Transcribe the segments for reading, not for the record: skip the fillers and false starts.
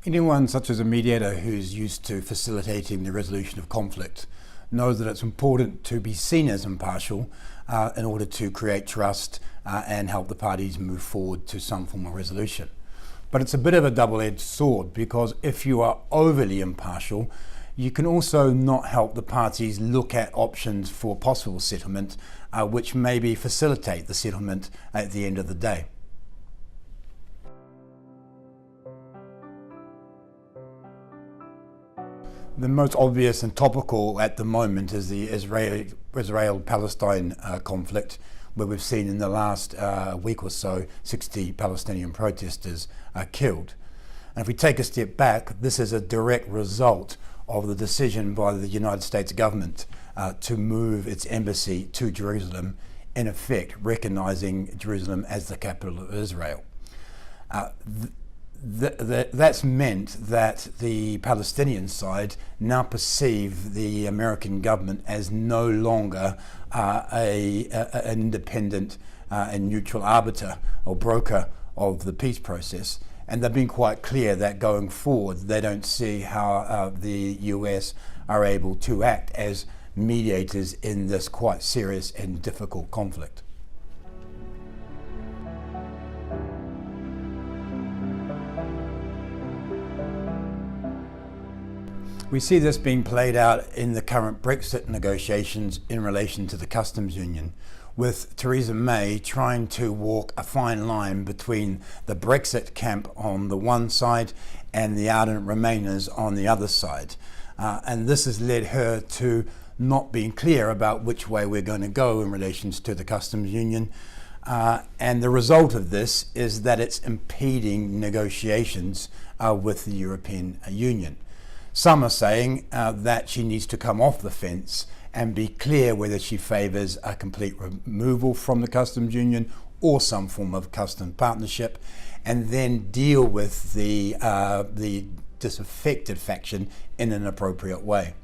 Anyone such as a mediator who's used to facilitating the resolution of conflict knows that it's important to be seen as impartial in order to create trust and help the parties move forward to some form of resolution. But it's a bit of a double-edged sword, because if you are overly impartial, you can also not help the parties look at options for possible settlement, which maybe facilitate the settlement at the end of the day. The most obvious and topical at the moment is the Israel-Palestine conflict, where we've seen in the last week or so 60 Palestinian protesters killed. And if we take a step back, this is a direct result of the decision by the United States government to move its embassy to Jerusalem, in effect recognizing Jerusalem as the capital of Israel. That's meant that the Palestinian side now perceive the American government as no longer an independent and neutral arbiter or broker of the peace process. And they've been quite clear that going forward, they don't see how the US are able to act as mediators in this quite serious and difficult conflict. We see this being played out in the current Brexit negotiations in relation to the customs union, with Theresa May trying to walk a fine line between the Brexit camp on the one side and the ardent Remainers on the other side. And this has led her to not being clear about which way we're going to go in relation to the customs union. And the result of this is that it's impeding negotiations with the European Union. Some are saying that she needs to come off the fence and be clear whether she favours a complete removal from the customs union or some form of customs partnership, and then deal with the disaffected faction in an appropriate way.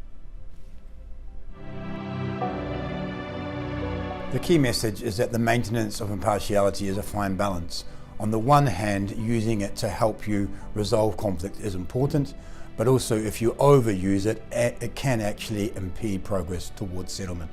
The key message is that the maintenance of impartiality is a fine balance. On the one hand, using it to help you resolve conflict is important, but also if you overuse it, it can actually impede progress towards settlement.